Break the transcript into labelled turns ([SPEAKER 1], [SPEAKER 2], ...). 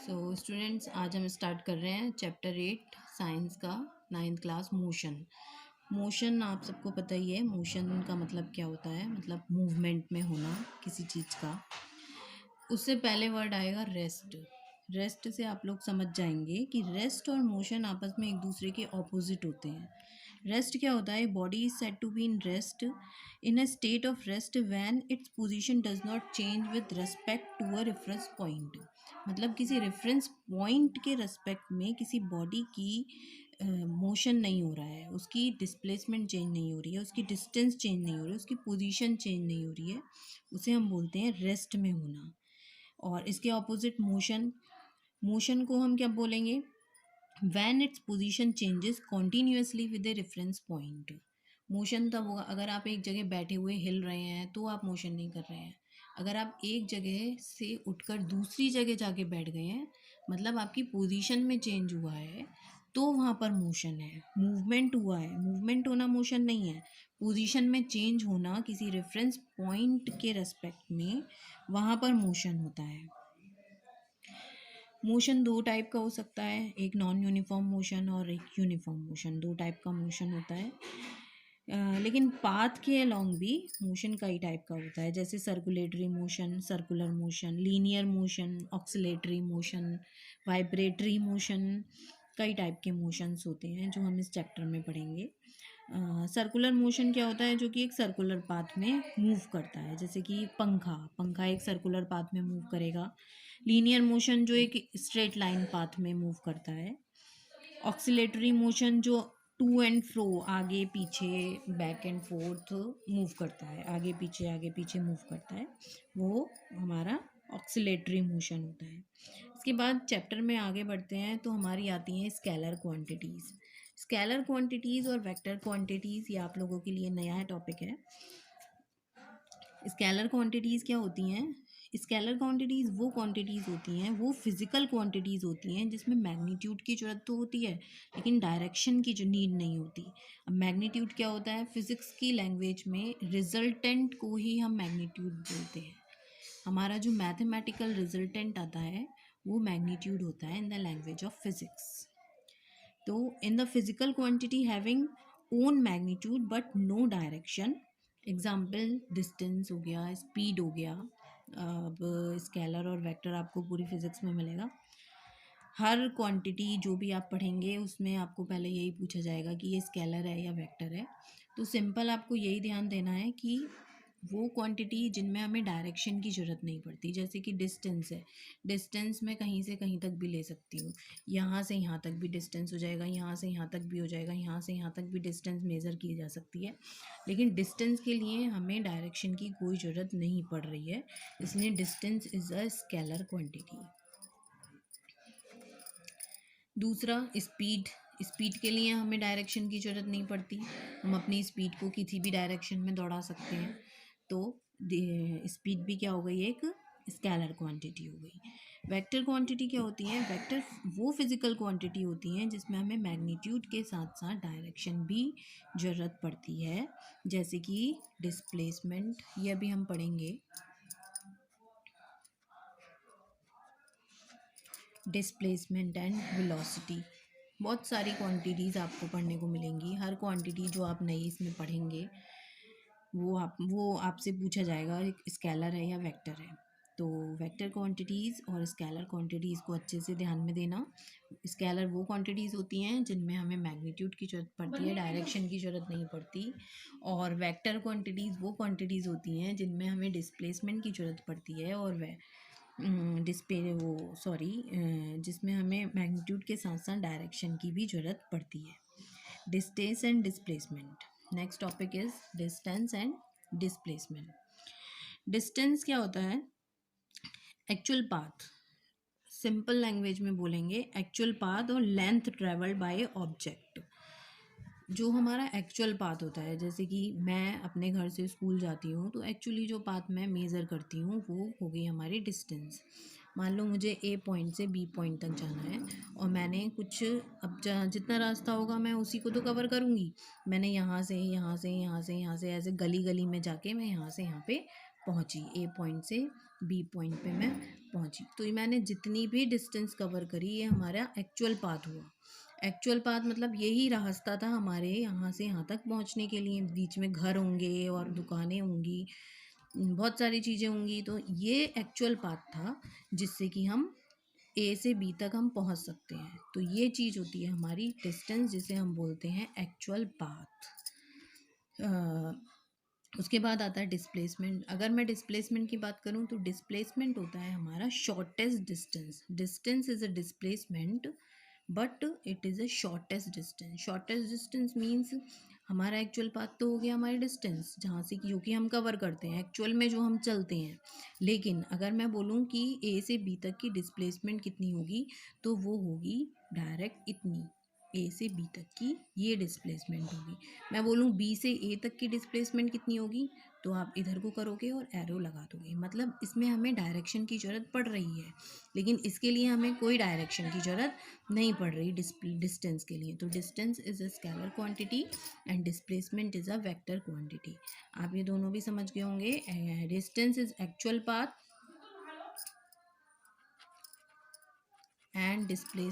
[SPEAKER 1] Students, आज हम start कर रहे हैं चैप्टर 8 साइंस का 9th क्लास मोशन आप सबको पता ही है। मोशन का मतलब क्या होता है, मतलब मूवमेंट में होना किसी चीज़ का। उससे पहले वर्ड आएगा रेस्ट। रेस्ट से आप लोग समझ जाएंगे कि रेस्ट और मोशन आपस में एक दूसरे के ऑपोजिट होते हैं। रेस्ट क्या होता है? Body is said to be in rest, in a state of rest when its position does not change with respect to a reference point. मतलब किसी रेफरेंस पॉइंट के रेस्पेक्ट में किसी बॉडी की मोशन नहीं हो रहा है, उसकी डिस्प्लेसमेंट चेंज नहीं हो रही है, उसकी डिस्टेंस चेंज नहीं हो रही है, उसकी पोजीशन चेंज नहीं हो रही है, उसे हम बोलते हैं रेस्ट में होना। और इसके ऑपोजिट मोशन। मोशन को हम क्या बोलेंगे? When its position changes continuously with a reference point. Motion तब होगा अगर आप एक जगह बैठे हुए हिल रहे हैं तो आप मोशन नहीं कर रहे हैं। अगर आप एक जगह से उठकर दूसरी जगह जाके बैठ गए हैं, मतलब आपकी पोजीशन में चेंज हुआ है, तो वहाँ पर मोशन है, मूवमेंट हुआ है। मूवमेंट होना मोशन नहीं है, पोजीशन में चेंज होना किसी रेफरेंस पॉइंट के रेस्पेक्ट में, वहाँ पर मोशन होता है। मोशन दो टाइप का हो सकता है, एक नॉन यूनिफॉर्म मोशन और एक यूनिफॉर्म मोशन। दो टाइप का मोशन होता है। लेकिन पाथ के अलोंग भी मोशन कई टाइप का होता है, जैसे circulatory motion, circular motion, linear motion, oscillatory motion, vibratory motion. कई टाइप के मोशंस होते हैं जो हम इस चैप्टर में पढ़ेंगे। सर्कुलर मोशन क्या होता है? जो कि एक सर्कुलर पाथ में मूव करता है, जैसे कि पंखा पंखा एक सर्कुलर पाथ में मूव करेगा। लीनियर मोशन जो एक स्ट्रेट लाइन पाथ में मूव करता है। ऑक्सीलेटरी मोशन जो टू एंड फ्रो, आगे पीछे, बैक एंड फोर्थ मूव करता है, आगे पीछे मूव करता है, वो हमारा ऑक्सीलेटरी मोशन होता है। इसके बाद चैप्टर में आगे बढ़ते हैं तो हमारी आती हैं स्केलर क्वांटिटीज़। स्केलर क्वांटिटीज़ और वेक्टर क्वांटिटीज़ ये आप लोगों के लिए नया टॉपिक है। स्केलर क्वांटिटीज़ क्या होती हैं? स्केलर क्वांटिटीज़ वो क्वांटिटीज़ होती हैं, वो फिज़िकल क्वांटिटीज़ होती हैं जिसमें मैग्नीट्यूड की ज़रूरत तो होती है लेकिन डायरेक्शन की जो नीड नहीं होती। अब मैग्नीट्यूड क्या होता है? फिज़िक्स की लैंग्वेज में रिजल्टेंट को ही हम मैग्नीट्यूड बोलते हैं। हमारा जो मैथमेटिकल रिजल्टेंट आता है वो मैग्नीट्यूड होता है in the language of physics. तो in the physical quantity having own magnitude but no direction, example distance हो गया, स्पीड हो गया। अब स्केलर और वेक्टर आपको पूरी फिजिक्स में मिलेगा। हर क्वांटिटी जो भी आप पढ़ेंगे उसमें आपको पहले यही पूछा जाएगा कि ये स्केलर है या वेक्टर है। तो सिंपल आपको यही ध्यान देना है कि वो क्वांटिटी जिनमें हमें डायरेक्शन की ज़रूरत नहीं पड़ती, जैसे कि डिस्टेंस है, डिस्टेंस मैं कहीं से कहीं तक भी ले सकती हूँ। यहाँ से यहाँ तक भी डिस्टेंस हो जाएगा, यहाँ से यहाँ तक भी हो जाएगा, यहाँ से यहाँ तक भी डिस्टेंस मेज़र की जा सकती है। लेकिन डिस्टेंस के लिए हमें डायरेक्शन की कोई ज़रूरत नहीं पड़ रही है, इसलिए distance is a scalar quantity. दूसरा स्पीड। स्पीड के लिए हमें डायरेक्शन की ज़रूरत नहीं पड़ती, हम अपनी स्पीड को किसी भी डायरेक्शन में दौड़ा सकते हैं। तो स्पीड भी क्या हो गई? एक स्केलर क्वांटिटी हो गई। वेक्टर क्वांटिटी क्या होती है? वेक्टर वो फिजिकल क्वांटिटी होती हैं जिसमें हमें मैग्नीट्यूड के साथ साथ डायरेक्शन भी ज़रूरत पड़ती है, जैसे कि डिस्प्लेसमेंट, ये अभी हम पढ़ेंगे। डिस्प्लेसमेंट एंड वेलोसिटी, बहुत सारी क्वांटिटीज़ आपको पढ़ने को मिलेंगी। हर क्वांटिटी जो आप नई इसमें पढ़ेंगे वो आपसे पूछा जाएगा एक स्केलर है या वेक्टर है। तो वेक्टर क्वांटिटीज़ और स्केलर क्वांटिटीज़ को अच्छे से ध्यान में देना। स्केलर वो क्वांटिटीज़ होती हैं जिनमें हमें मैग्नीट्यूड की ज़रूरत पड़ती है, डायरेक्शन की ज़रूरत नहीं पड़ती। और वेक्टर क्वांटिटीज़ वो क्वांटिटीज़ होती हैं जिनमें हमें डिस्प्लेसमेंट की ज़रूरत पड़ती है और जिसमें हमें मैग्नीट्यूड के साथ साथ डायरेक्शन की भी ज़रूरत पड़ती है। Distance and displacement. Next topic is distance and displacement. Distance क्या होता है? Actual path. सिंपल लैंग्वेज में बोलेंगे, एक्चुअल पाथ और लेंथ ट्रेवल्ड बाय ऑब्जेक्ट। जो हमारा एक्चुअल पाथ होता है, जैसे कि मैं अपने घर से स्कूल जाती हूँ तो एक्चुअली जो पाथ मैं मेज़र करती हूँ वो हो गई हमारी डिस्टेंस। मान लो मुझे ए पॉइंट से बी पॉइंट तक जाना है और मैंने कुछ, अब जितना रास्ता होगा मैं उसी को तो कवर करूँगी। मैंने यहाँ से ऐसे गली गली में जाके मैं यहाँ से यहाँ पे पहुँची, ए पॉइंट से बी पॉइंट पे मैं पहुंची। तो ये मैंने जितनी भी डिस्टेंस कवर करी ये हमारा एक्चुअल पाथ हुआ। एक्चुअल पाथ मतलब यही रास्ता था हमारे यहाँ से यहाँ तक पहुँचने के लिए। बीच में घर होंगे और दुकानें होंगी, बहुत सारी चीज़ें होंगी। तो ये एक्चुअल पाथ था जिससे कि हम ए से बी तक हम पहुँच सकते हैं। तो ये चीज़ होती है हमारी डिस्टेंस, जिसे हम बोलते हैं एक्चुअल पाथ। उसके बाद आता है डिस्प्लेसमेंट। अगर मैं डिस्प्लेसमेंट की बात करूं तो डिस्प्लेसमेंट होता है हमारा shortest distance. Distance is a displacement but it is a shortest distance. Shortest distance means हमारा एक्चुअल पाथ तो हो गया हमारी डिस्टेंस जहाँ से जो कि हम कवर करते हैं एक्चुअल में जो हम चलते हैं। लेकिन अगर मैं बोलूँ कि ए से बी तक की डिस्प्लेसमेंट कितनी होगी तो वो होगी डायरेक्ट इतनी, ए से बी तक की ये डिस्प्लेसमेंट होगी। मैं बोलूँ बी से ए तक की डिस्प्लेसमेंट कितनी होगी तो आप इधर को करोगे और एरो लगा दोगे। मतलब इसमें हमें डायरेक्शन की ज़रूरत पड़ रही है, लेकिन इसके लिए हमें कोई डायरेक्शन की ज़रूरत नहीं पड़ रही डिस्टेंस के लिए। तो distance is a scalar quantity and displacement is a vector quantity. आप ये दोनों भी समझ गए होंगे। Distance is actual path and displace